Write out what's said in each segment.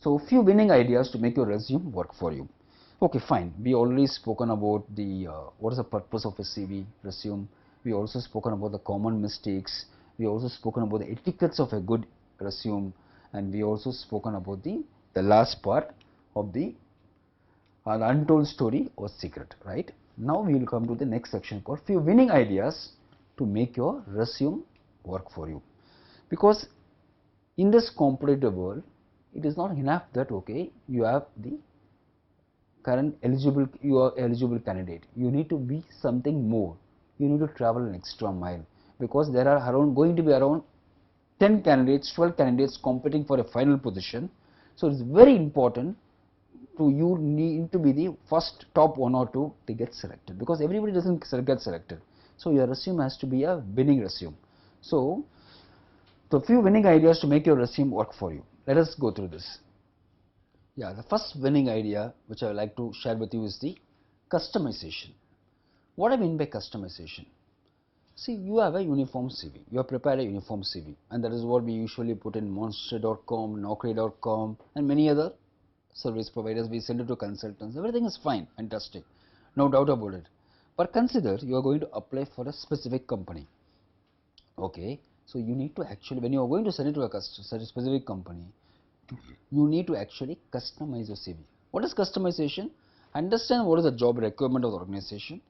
So few winning ideas to make your resume work for you. Okay, fine. We already spoken about the what is the purpose of a CV resume. We also spoken about the common mistakes. We also spoken about the etiquettes of a good resume, and we also spoken about the last part of the untold story or secret. Right now, we will come to the next section called few winning ideas to make your resume work for you. Because in this competitive world, it is not enough that okay you have the current eligible, you are eligible candidate. You need to be something more. You need to travel an extra mile, because there are going to be around 10 candidates, 12 candidates competing for a final position. So it's very important to you need to be the first top one or two to get selected, because everybody doesn't get selected. So your resume has to be a winning resume. So a few winning ideas to make your resume work for you. Let us go through this. Yeah, the first winning idea which I would like to share with you is the customization. What I mean by customization? See, you have a uniform CV. You have prepared a uniform CV, and that is what we usually put in monster.com, naukri.com, and many other service providers. We send it to consultants. Everything is fine, fantastic, no doubt about it. But consider you are going to apply for a specific company. Okay, so you need to actually, when you are going to send it to a specific company, you need to actually customize your CV. What is customization? Understand what is the job requirement of the organization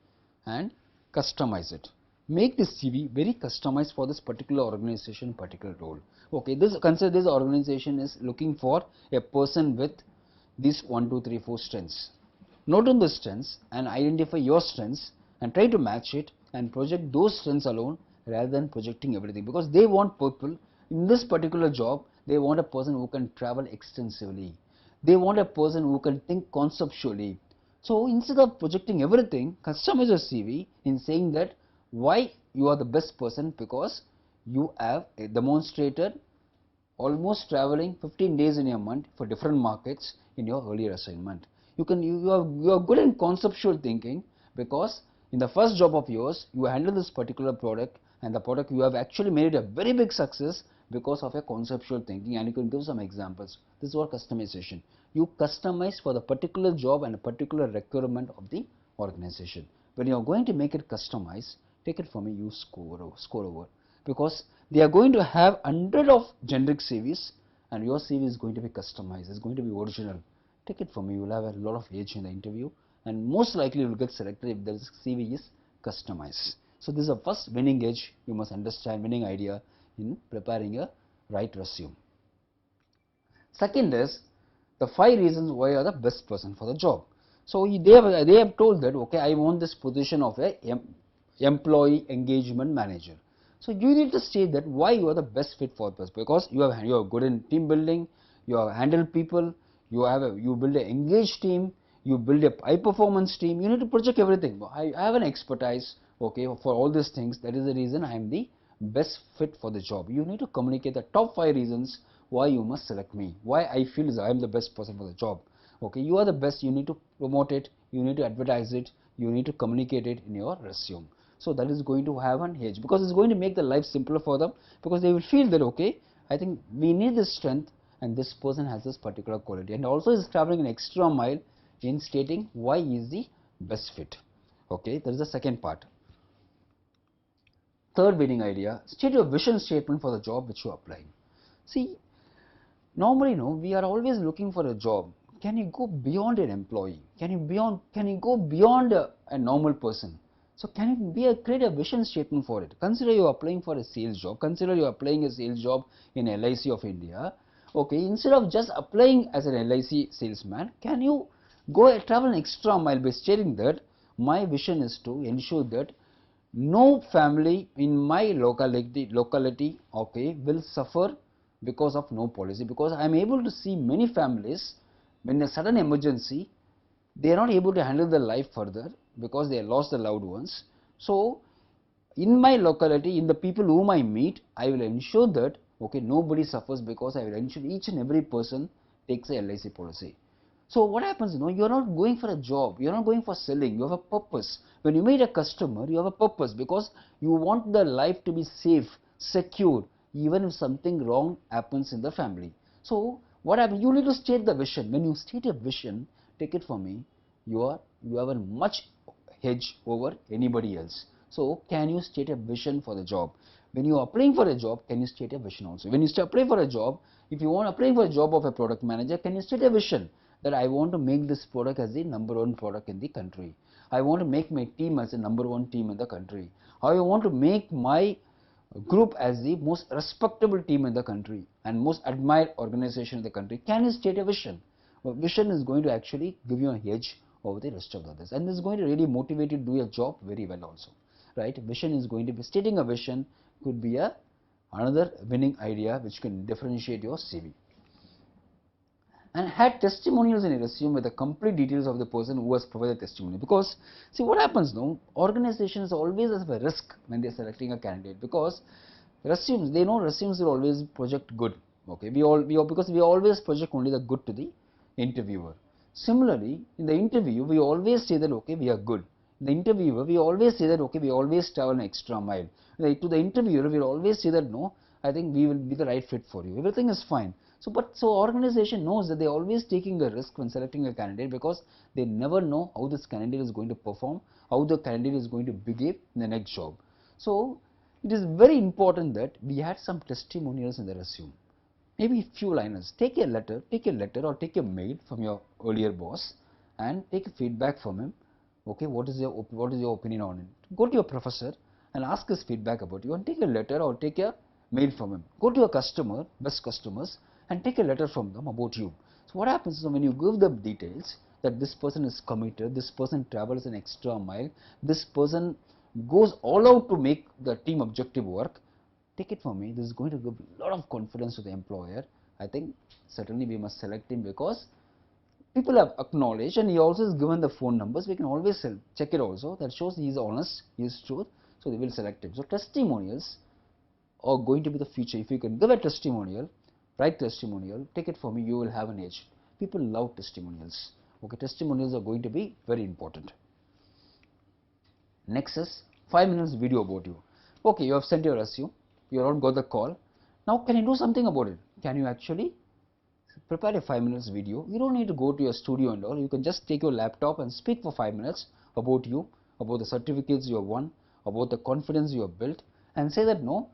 and customize it. Make this CV very customized for this particular organization, particular role. Okay, consider this organization is looking for a person with these 1, 2, 3, 4 strengths. Note on the strengths and identify your strengths and try to match it and project those strengths alone rather than projecting everything, because they want people in this particular job. They want a person who can travel extensively. They want a person who can think conceptually. So instead of projecting everything, customize your CV in saying that why you are the best person, because you have demonstrated almost traveling 15 days in a month for different markets in your earlier assignment. You are good in conceptual thinking, because in the first job of yours you handle this particular product, and the product you have actually made it a very big success because of your conceptual thinking, and you can give some examples. This is what customization. You customize for the particular job and a particular requirement of the organization. When you are going to make it customized, take it from me, you score over, because they are going to have 100 of generic CVs and your CV is going to be customized, it's going to be original. Take it from me, you will have a lot of edge in the interview, and most likely you will get selected if the CV is customized. So this is the first winning edge you must understand, winning idea in preparing a right resume. Second is the 5 reasons why you are the best person for the job. So they have told that okay, I want this position of a employee engagement manager. So you need to state that why you are the best fit for this, because you are good in team building, you have handled people, you build an engaged team, you build a high performance team. You need to project everything. I have an expertise, okay, for all these things. That is the reason I am the best fit for the job. You need to communicate the top 5 reasons why you must select me, why I feel is I am the best person for the job. Okay, you are the best. You need to promote it, you need to advertise it, you need to communicate it in your resume. So that is going to have an edge, because it's going to make the life simpler for them, because they will feel that okay, I think we need this strength and this person has this particular quality, and also is traveling an extra mile in stating why he is the best fit. Okay, that is the second part. Third winning idea, state your vision statement for the job which you are applying. See, normally we are always looking for a job. Can you go beyond an employee? Can you go beyond a normal person? So can you create a vision statement for it? Consider you are applying for a sales job. Consider you are applying a sales job in LIC of India. Okay, instead of just applying as an LIC salesman, can you go travel an extra mile by stating that my vision is to ensure that no family in my locality okay, will suffer because of no policy, because I am able to see many families when a sudden emergency they are not able to handle their life further because they have lost their loved ones. So in my locality, in the people whom I meet, I will ensure that okay, nobody suffers, because I will ensure each and every person takes a LIC policy. So what happens, you are not going for a job, you are not going for selling, you have a purpose. When you meet a customer, you have a purpose, because you want the life to be safe, secure, even if something wrong happens in the family. So What happens? You need to state the vision. When you state a vision, take it from me, you have a much edge over anybody else. So can you state a vision for the job? When you are applying for a job, can you state a vision also? When you apply for a job, if you want to apply for a job of a product manager, can you state a vision that I want to make this product as the #1 product in the country? I want to make my team as the #1 team in the country. I want to make my group as the most respectable team in the country and most admired organization in the country. Can you state a vision? Well, vision is going to actually give you an edge over the rest of the others, and this is going to really motivate you to do your job very well also, right? Vision is going to be, stating a vision could be another winning idea which can differentiate your CV. And had testimonials in a resume with the complete details of the person who has provided testimony. Because see what happens now, organizations always have a risk when they are selecting a candidate, because resumes, they know resumes will always project good. Okay, because we always project only the good to the interviewer. Similarly, in the interview we always say that okay, we are good. The interviewer, we always say that okay, we always travel an extra mile. To the interviewer, we always say that no, I think we will be the right fit for you. Everything is fine. So organization knows that they are always taking a risk when selecting a candidate, because they never know how this candidate is going to perform, how the candidate is going to behave in the next job. So it is very important that we had some testimonials in the resume. Maybe a few liners. Take a letter or take a mail from your earlier boss and take a feedback from him. Okay, what is your opinion on it? Go to your professor and ask his feedback about you, and take a letter or take a mail from him. Go to your customer, best customers, and take a letter from them about you. So what happens is when you give them details that this person is committed, this person travels an extra mile, this person goes all out to make the team objective work, take it from me, this is going to give a lot of confidence to the employer. I think certainly we must select him, because people have acknowledged, and he also is given the phone numbers. We can always check it also. That shows he is honest, he is truth. So they will select him. So testimonials are going to be the future. If you can give a testimonial, write testimonial, take it from me, you will have an edge. People love testimonials. Okay, testimonials are going to be very important. Next is 5 minutes video about you. Okay, you have sent your resume, you have not got the call. Now can you do something about it? Can you actually prepare a 5 minutes video? You don't need to go to your studio and all. You can just take your laptop and speak for 5 minutes about you, about the certificates you have won, about the confidence you have built, and say that no,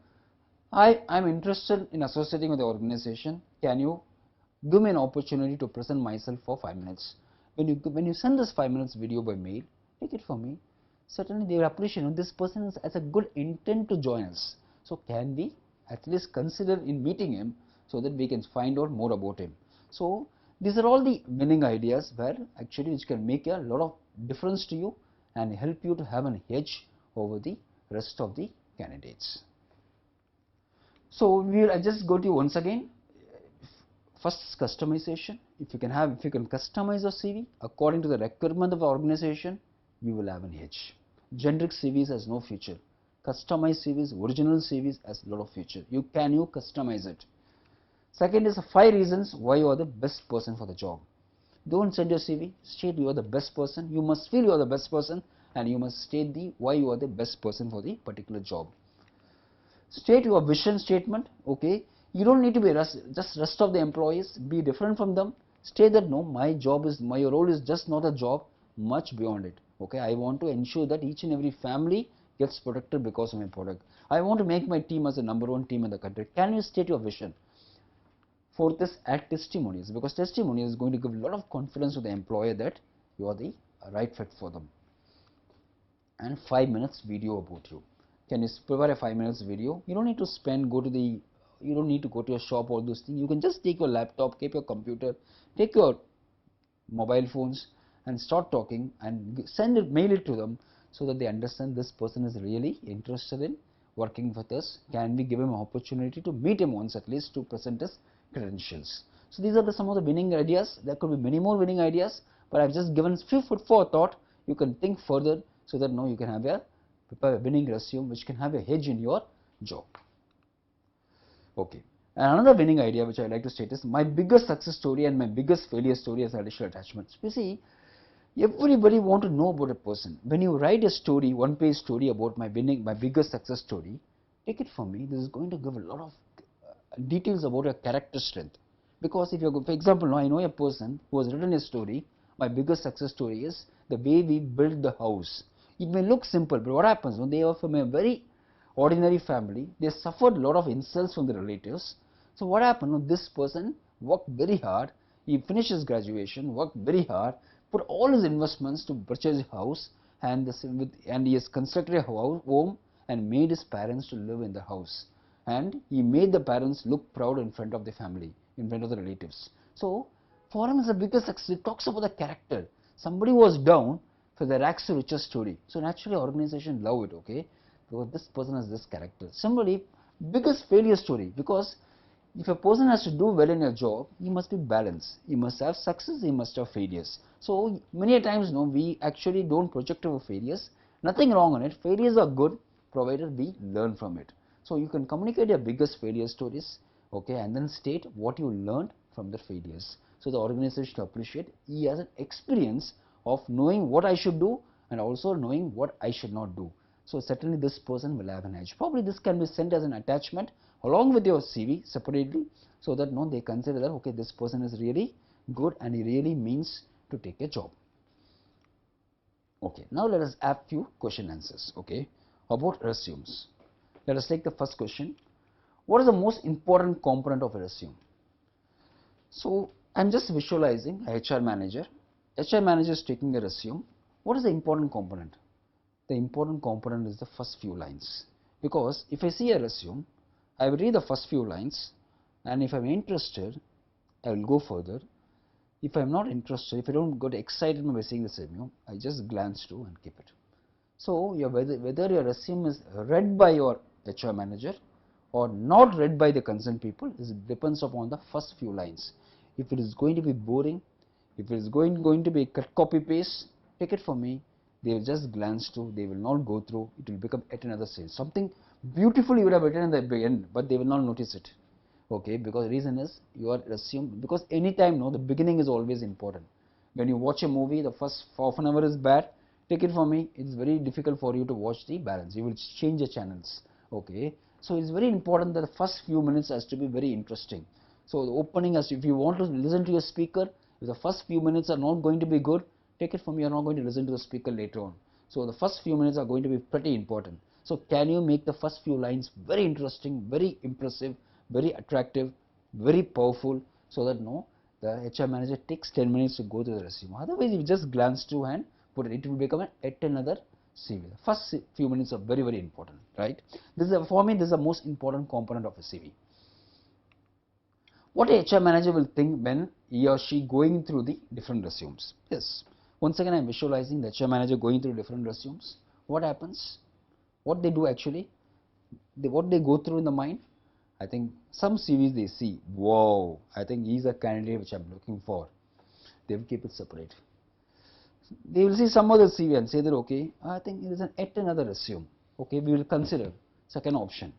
I'm interested in associating with the organization. Can you give me an opportunity to present myself for 5 minutes? When you send this 5 minutes video by mail, take it from me. Certainly they will appreciate this person has a good intent to join us. So can we at least consider in meeting him so that we can find out more about him? So these are all the winning ideas where actually which can make a lot of difference to you and help you to have an edge over the rest of the candidates. So I just go to you once again. First, customization. If you can customize your CV according to the requirement of the organization, you will have an edge. Generic CVs has no future. Customized CVs, original CVs has a lot of future. Can you customize it? Second is 5 reasons why you are the best person for the job. Don't send your CV, state you are the best person. You must feel you are the best person, and you must state why you are the best person for the particular job. State your vision statement. Okay, you don't need to be just rest of the employees, be different from them. State that no, my role is just not a job, much beyond it. Okay, I want to ensure that each and every family gets protected because of my product. I want to make my team as the #1 team in the country. Can you state your vision? Fourth is add testimonials, because testimonials is going to give a lot of confidence to the employer that you are the right fit for them. And 5 minutes video about you. Can you prepare a 5 minutes video? You don't need to you don't need to go to a shop, all those things. You can just take your laptop, take your computer, take your mobile phones and start talking and mail it to them, so that they understand this person is really interested in working with us. Can we give him an opportunity to meet him once at least to present his credentials? So these are some of the winning ideas. There could be many more winning ideas, but I've just given few food for thought. You can think further so that now you can prepare a winning resume which can have a hedge in your job. Okay. And another winning idea which I like to state is my biggest success story and my biggest failure story as additional attachments. You see, everybody want to know about a person. When you write a story, one-page story about my biggest success story, take it from me. This is going to give a lot of details about your character strength. Because if you go, for example, now I know a person who has written a story. My biggest success story is the way we built the house. It may look simple, but what happens when they are from a very ordinary family? They suffered a lot of insults from the relatives. So what happened? This person worked very hard. He finished his graduation, worked very hard, put all his investments to purchase a house, and he has constructed a home and made his parents to live in the house. And he made the parents look proud in front of the family, in front of the relatives. So for him, it's the biggest success. It talks about the character. Somebody was down for the rags to riches story. So naturally, organization love it, okay, because this person has this character. Somebody biggest failure story, because if a person has to do well in a job, he must be balanced. He must have success, he must have failures. So many times, we actually don't project our failures. Nothing wrong on it. Failures are good, provided we learn from it. So you can communicate your biggest failure stories, okay, and then state what you learned from the failures. So the organization appreciate he has an experience of knowing what I should do and also knowing what I should not do. So certainly this person will have an edge. Probably this can be sent as an attachment along with your CV separately, so that they consider that, okay, this person is really good and he really means to take a job. Okay, now let us have few question answers, okay, about resumes. Let us take the first question. What is the most important component of a resume? So I'm just visualizing a HR manager. HR manager is taking a resume. What is the important component? The important component is the first few lines, because if I see a resume, I will read the first few lines, and if I'm interested, I will go further. If I'm not interested, if I don't get excited by seeing the resume, I just glance through and keep it. So whether your resume is read by your HR manager or not read by the concerned people, this depends upon the first few lines. If it is going to be boring, if it is going to be cut copy paste, take it from me, they will just glance through, they will not go through, it will become yet another sentence. Something beautiful you would have written in the end, but they will not notice it. Okay, because the reason is your resume, because anytime the beginning is always important. When you watch a movie, the first half an hour is bad, take it from me, it's very difficult for you to watch the balance. You will change the channels. Okay, so it's very important that the first few minutes has to be very interesting. So the opening, as if you want to listen to your speaker, if the first few minutes are not going to be good, take it from me, you are not going to listen to the speaker later on. So the first few minutes are going to be pretty important. So can you make the first few lines very interesting, very impressive, very attractive, very powerful, so that the HR manager takes 10 minutes to go through the resume. Otherwise, you just glance through and put it will become yet another CV. The first few minutes are very, very important, right? For me, this is the most important component of a CV. What a HR manager will think when he or she going through the different resumes. Yes, once again I am visualizing the HR manager going through different resumes. What happens? What they do actually? What they go through in the mind? I think some CVs they see, wow, I think he's a candidate which I'm looking for. They will keep it separate. They will see some other CV and say that, okay, I think it is yet another resume. Okay, we will consider second option.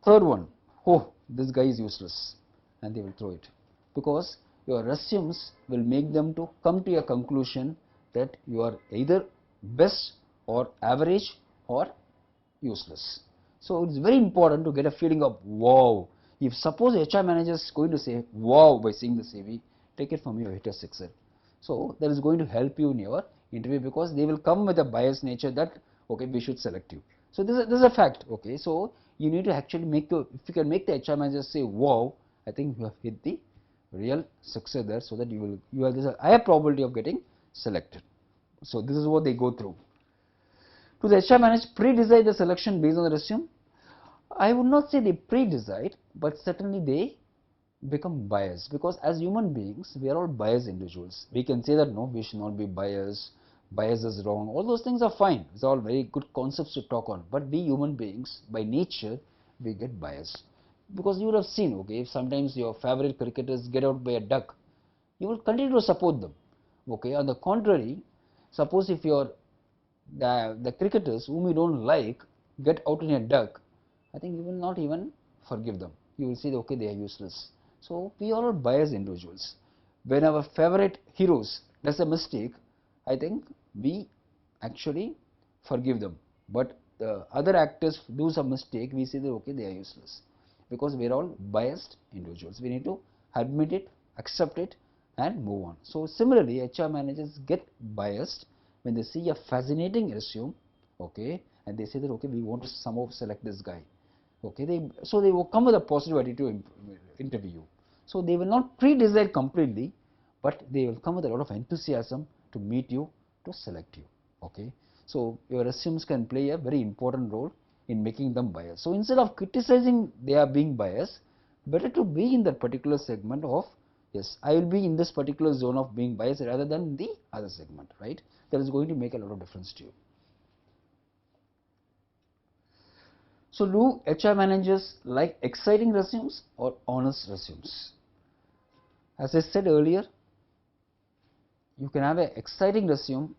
Third one, oh, this guy is useless, and they will throw it, because your resumes will make them to come to a conclusion that you are either best or average or useless. So it's very important to get a feeling of wow. If suppose HR manager is going to say wow by seeing the CV, take it from me, you hit a sixer. So that is going to help you in your interview, because they will come with a biased nature that, okay, we should select you. So this is a fact. Okay, so you need to actually if you can make the HR manager say wow, I think you have hit the real success there, so that you have this higher probability of getting selected. So this is what they go through. Do the HR manager pre-decide the selection based on the resume? I would not say they pre-decide, but certainly they become biased, because as human beings, we are all biased individuals. We can say that no, we should not be biased, bias is wrong, all those things are fine. It's all very good concepts to talk on, but we human beings, by nature, we get biased. Because you would have seen, okay, if sometimes your favorite cricketers get out by a duck, you will continue to support them. Okay, on the contrary, suppose if the cricketers whom you don't like get out in a duck, I think you will not even forgive them. You will say, okay, they are useless. So we are all biased individuals. When our favorite heroes does a mistake, I think we actually forgive them. But the other actors do some mistake, we say that, okay, they are useless. Because we are all biased individuals. We need to admit it, accept it and move on. So similarly, HR managers get biased when they see a fascinating resume, okay, and they say that, okay, we want to somehow select this guy, okay, so they will come with a positive attitude to interview. So they will not pre-decide completely, but they will come with a lot of enthusiasm to meet you, to select you, okay. So your resumes can play a very important role in making them biased. So instead of criticizing they are being biased, better to be in that particular segment of, yes, I will be in this particular zone of being biased rather than the other segment, right? That is going to make a lot of difference to you. So do HR managers like exciting resumes or honest resumes? As I said earlier, you can have an exciting resume,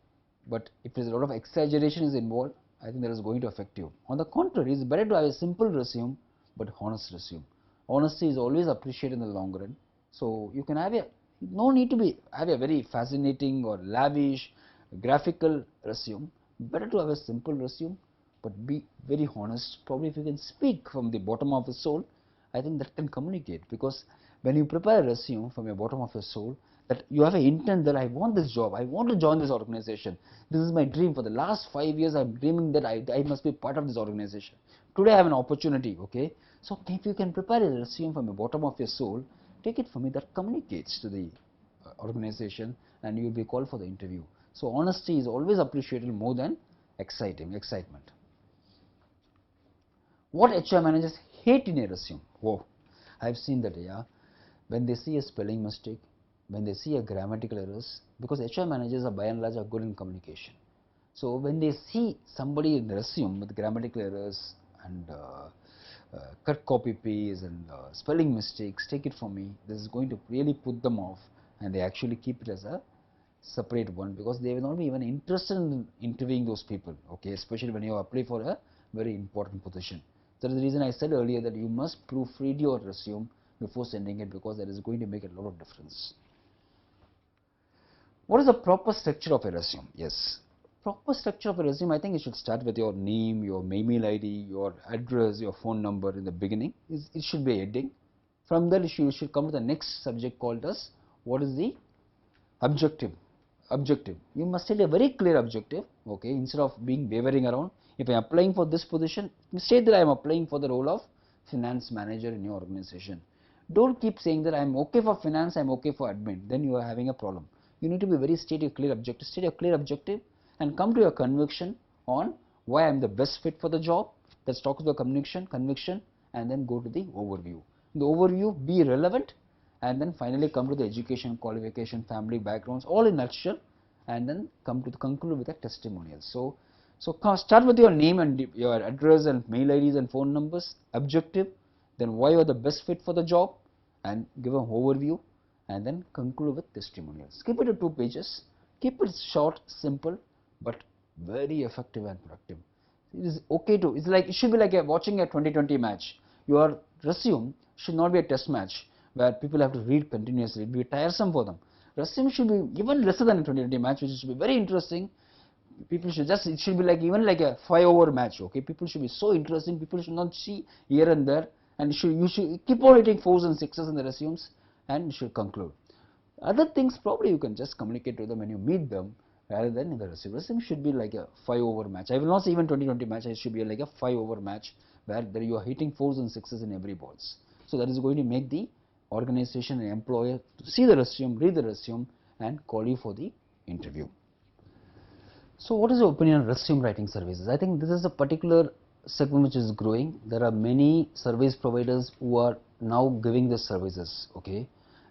but if there is a lot of exaggeration is involved, I think that is going to affect you. On the contrary, it's better to have a simple resume but honest resume. Honesty is always appreciated in the long run. So you can have no need to have a very fascinating or lavish graphical resume. Better to have a simple resume but be very honest. Probably if you can speak from the bottom of the soul, I think that can communicate, because when you prepare a resume from your bottom of your soul, that you have an intent that I want this job, I want to join this organization, this is my dream. For the last 5 years I'm dreaming that I must be part of this organization. Today I have an opportunity, okay. So if you can prepare a resume from the bottom of your soul, take it from me, that communicates to the organization and you will be called for the interview. So honesty is always appreciated more than excitement. What HR managers hate in a resume? Whoa, I've seen that, yeah. When they see a spelling mistake, when they see a grammatical errors, because HR managers are by and large are good in communication. So when they see somebody in the resume with grammatical errors and cut copy paste and spelling mistakes, take it from me, this is going to really put them off, and they actually keep it as a separate one, because they will not be even interested in interviewing those people, okay, especially when you apply for a very important position. That is the reason I said earlier that you must proofread your resume before sending it, because that is going to make a lot of difference. What is the proper structure of a resume? Yes, proper structure of a resume, I think it should start with your name, your email ID, your address, your phone number in the beginning. It should be a heading. From there you should come to the next subject called as what is the objective. You must state a very clear objective, okay, instead of being wavering around. If I am applying for this position, state that I am applying for the role of finance manager in your organization. Don't keep saying that I am okay for finance, I am okay for admin, then you are having a problem. You need to be very state a clear objective and come to your conviction on why I am the best fit for the job. Let's talk about conviction, and then go to the overview. In the overview, be relevant, and then finally come to the education, qualification, family backgrounds, all in a nutshell, and then come to the conclude with a testimonial. So start with your name and your address and mail IDs and phone numbers, objective, then why you are the best fit for the job, and give an overview, and then conclude with testimonials. Keep it to 2 pages, keep it short, simple, but very effective and productive. It is okay to, it should be like watching a 2020 match. Your resume should not be a test match where people have to read continuously. It will be tiresome for them. Resume should be even lesser than a 2020 match, which should be very interesting. People should it should be even like a 5-over match, okay. People should be so interesting, people should not see here and there, and you should keep on hitting 4s and 6s in the resumes, and you should conclude. Other things probably you can just communicate to them when you meet them rather than in the resume. Resume should be like a 5-over match. I will not say even 2020 match, it should be like a 5-over match where you are hitting 4s and 6s in every balls. So that is going to make the organization and employer to see the resume, read the resume, and call you for the interview. So what is your opinion on resume writing services? I think this is a particular segment which is growing. There are many service providers who are now giving the services, okay,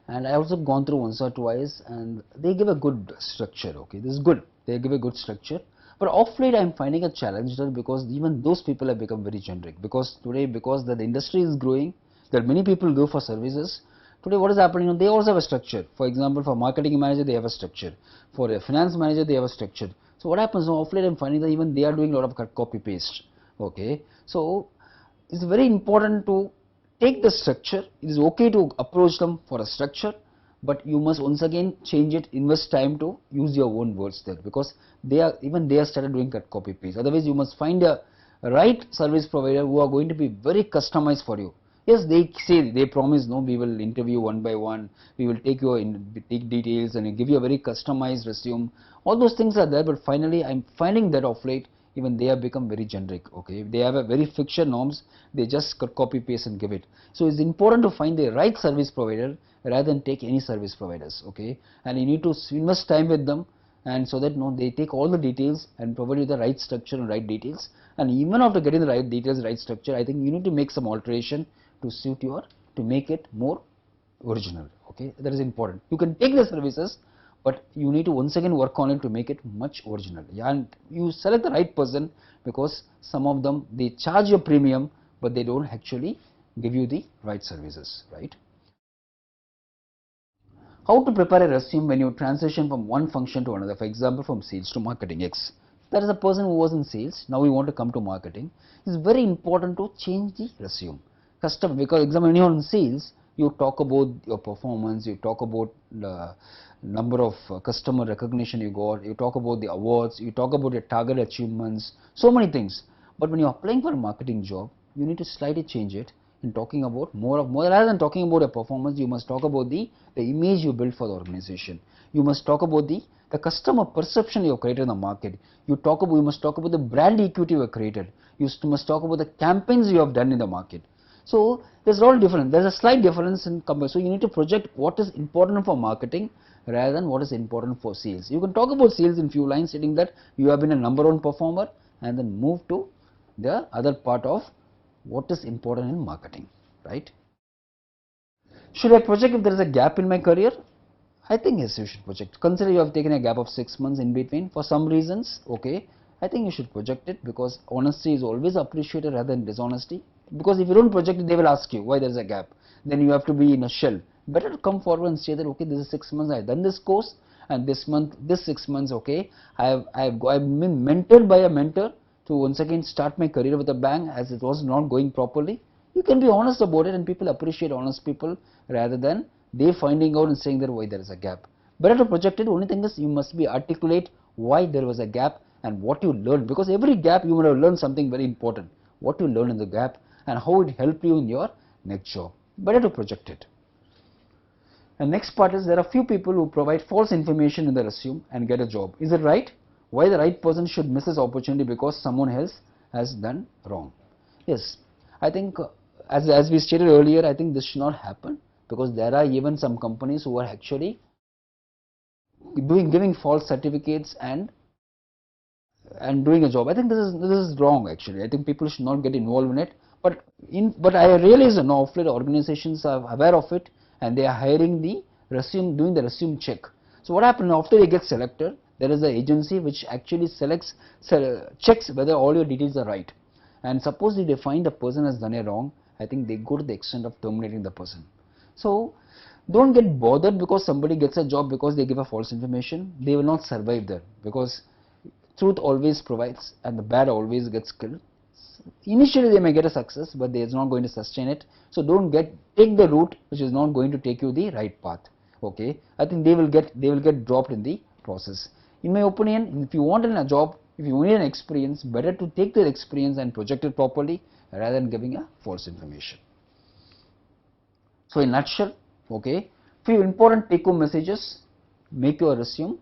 and I also gone through once or twice, and they give a good structure, okay, this is good, they give a good structure. But off late I am finding a challenge there, because even those people have become very generic, because today, because the industry is growing, there are many people go for services. Today what is happening, they also have a structure. For example, for marketing manager they have a structure, for a finance manager they have a structure. So what happens now, off late I am finding that even they are doing a lot of cut copy paste, okay. So it's very important to take the structure. It is okay to approach them for a structure, but you must once again change it, invest time to use your own words there, because they are started doing cut copy paste. Otherwise you must find a right service provider who are going to be very customized for you. Yes, they say, they promise, no, we will interview one by one, we will take your take details and give you a very customized resume. All those things are there, but finally I'm finding that of late even they have become very generic. Okay, they have a very fixed norms, they just copy paste and give it. So it's important to find the right service provider rather than take any service providers. Okay, and you need to invest time with them, and so that no, they take all the details and provide you the right structure and right details. And even after getting the right details, right structure, I think you need to make some alteration to suit your, to make it more original. Okay, that is important. You can take the services, but you need to once again work on it to make it much original. Yeah, and you select the right person, because some of them they charge a premium, but they don't actually give you the right services, right? How to prepare a resume when you transition from one function to another, for example from sales to marketing. X, that is a person who was in sales, now we want to come to marketing. It's very important to change the resume. Customer, because example when you are in sales, you talk about your performance, you talk about the number of customer recognition you got, you talk about the awards, you talk about your target achievements, so many things. But when you are applying for a marketing job, you need to slightly change it in talking about more rather than talking about a performance, you must talk about the image you build for the organization. You must talk about the customer perception you have created in the market. You must talk about the brand equity you have created. You must talk about the campaigns you have done in the market. So there's all different. There's a slight difference in comparison. So you need to project what is important for marketing rather than what is important for sales. You can talk about sales in few lines, stating that you have been a number one performer, and then move to the other part of what is important in marketing, right? Should I project if there is a gap in my career? I think yes, you should project. Consider you have taken a gap of 6 months in between for some reasons. Okay, I think you should project it, because honesty is always appreciated rather than dishonesty. Because if you don't project it, they will ask you why there is a gap. Then you have to be in a shell. Better to come forward and say that okay, this is 6 months I have done this course, and this 6 months, okay, I've been mentored by a mentor to once again start my career with a bang, as it was not going properly. You can be honest about it, and people appreciate honest people rather than they finding out and saying that why there is a gap. Better to project it. Only thing is you must be articulate why there was a gap and what you learned, because every gap you would have learned something very important. What you learned in the gap and how it helped you in your next job. Better to project it. And next part is, there are few people who provide false information in the resume and get a job. Is it right? Why the right person should miss this opportunity because someone else has done wrong? Yes, I think as we stated earlier, I think this should not happen, because there are even some companies who are actually giving false certificates and doing a job. I think this is wrong actually. I think people should not get involved in it. But I realize that now of late organizations are aware of it, and they are hiring the resume, doing the resume check. So what happens after they get selected? There is an agency which actually checks whether all your details are right. And suppose if they find the person has done a wrong, I think they go to the extent of terminating the person. So don't get bothered because somebody gets a job because they give a false information. They will not survive there, because truth always provides and the bad always gets killed. Initially they may get a success, but they are not going to sustain it. So don't take the route which is not going to take you the right path. Okay, I think they will get dropped in the process. In my opinion, if you want a job, if you need an experience, better to take the experience and project it properly rather than giving a false information. So in a nutshell, okay, few important take home messages. Make your resume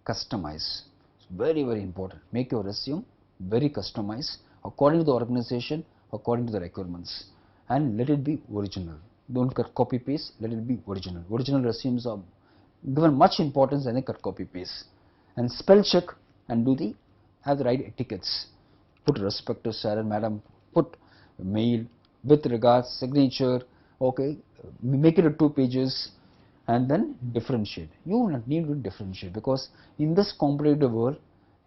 customized. It's very important. Make your resume very customized according to the organization, according to the requirements, and let it be original. Don't cut copy paste, let it be original. Original resumes are given much importance than cut copy paste. And spell check and have the right etiquettes. Put respect to sir and madam, put mail, with regards, signature, okay, make it 2 pages, and then differentiate. You need to differentiate, because in this competitive world,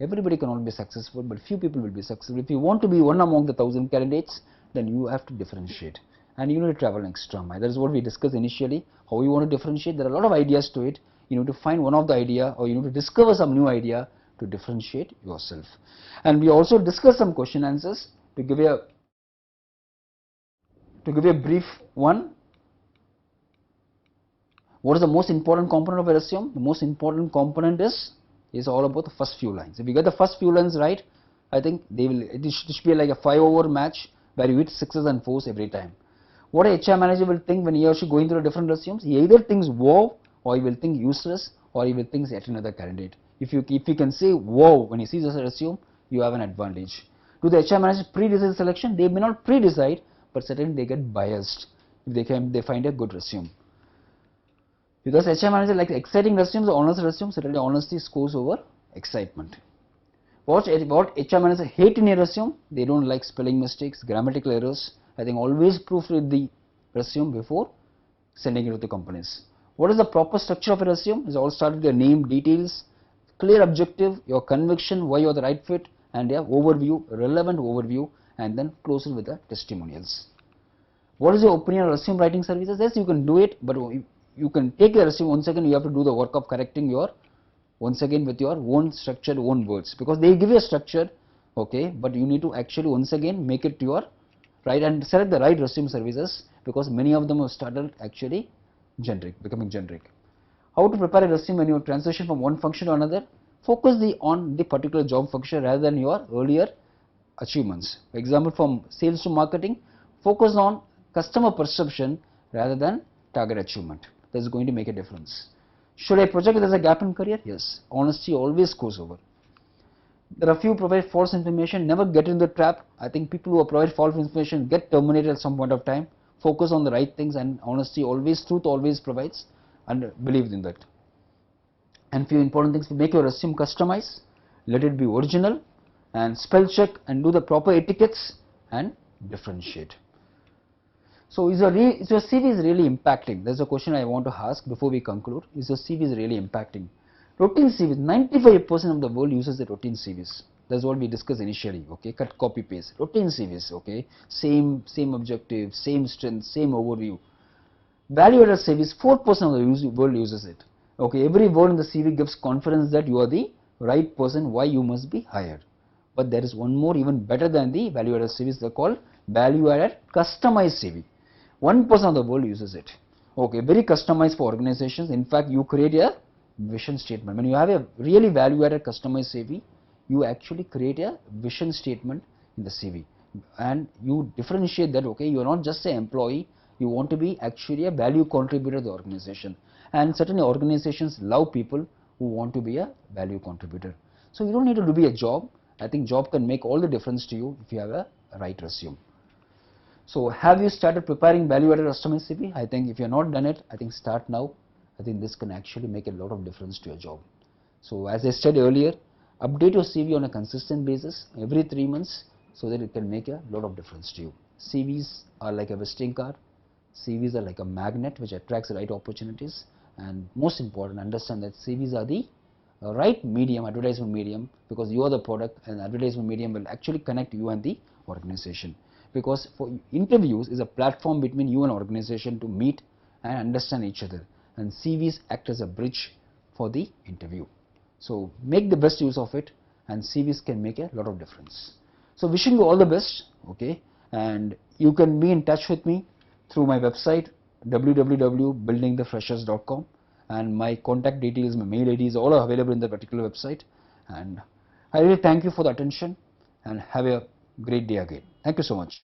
everybody cannot be successful, but few people will be successful. If you want to be one among the 1,000 candidates, then you have to differentiate, and you need to travel an extra mile. That is what we discussed initially, how you want to differentiate. There are a lot of ideas to it. You need to find one of the idea, or you need to discover some new idea to differentiate yourself. And we also discussed some question answers to give you a brief one. What is the most important component of a resume? The most important component is all about the first few lines. If you get the first few lines right, I think it should be like a 5-over match where you hit 6s and 4s every time. What a HR manager will think when he or she going through different resumes? He either thinks wow, or he will think useless, or he will think yet another candidate. If you can say wow when he sees a resume, you have an advantage. Do the HR managers pre-decide selection? They may not pre-decide, but certainly they get biased if they find a good resume. Because HR manager like exciting resumes or honest resumes, certainly honesty scores over excitement. What HR managers hate in a resume? They don't like spelling mistakes, grammatical errors. I think always proofread the resume before sending it to the companies. What is the proper structure of a resume? It's all started with your name, details, clear objective, your conviction, why you are the right fit, and your overview, relevant overview, and then close it with the testimonials. What is your opinion on resume writing services? Yes, you can do it, but you can take your resume once again. You have to do the work of correcting your once again with your own structured own words, because they give you a structure, okay, but you need to actually once again make it your right and select the right resume services, because many of them have started actually becoming generic. How to prepare a resume when you transition from one function to another? Focus on the particular job function rather than your earlier achievements. For example, from sales to marketing, focus on customer perception rather than target achievement. That is going to make a difference. Should I project there's a gap in career? Yes. Honesty always goes over. There are few provide false information. Never get in the trap. I think people who provide false information get terminated at some point of time. Focus on the right things, and honesty always, truth always provides, and believe in that. And few important things: make your resume customized, let it be original, and spell check and do the proper etiquettes and differentiate. So is your CV is really impacting? There's a question I want to ask before we conclude. Is your CV is really impacting? Routine CVs, 95% of the world uses the routine CVs. That's what we discussed initially, okay? Cut, copy, paste. Routine CVs, okay? Same objective, same strength, same overview. Value-added CVs, 4% of the world uses it. Okay, every word in the CV gives confidence that you are the right person, why you must be hired. But there is one more even better than the value-added CVs. They're called value-added customized CV. 1% of the world uses it. Okay, very customized for organizations. In fact, you create a vision statement. When you have a really value-added customized CV, you actually create a vision statement in the CV, and you differentiate that, okay, you are not just an employee, you want to be actually a value contributor to the organization. And certainly organizations love people who want to be a value contributor. So you don't need to be a job. I think job can make all the difference to you if you have a right resume. So have you started preparing value-added customized CV? I think if you have not done it, I think start now. I think this can actually make a lot of difference to your job. So as I said earlier, update your CV on a consistent basis every 3 months so that it can make a lot of difference to you. CVs are like a visiting card. CVs are like a magnet which attracts the right opportunities, and most important, understand that CVs are the right medium, advertisement medium, because you are the product, and advertisement medium will actually connect you and the organization. Because for interviews is a platform between you and organization to meet and understand each other, and CVs act as a bridge for the interview. So make the best use of it, and CVs can make a lot of difference. So wishing you all the best, okay, and you can be in touch with me through my website www.buildingthefreshers.com, and my contact details, my mail IDs, all are available in the particular website. And I really thank you for the attention, and have a great day again. Thank you so much.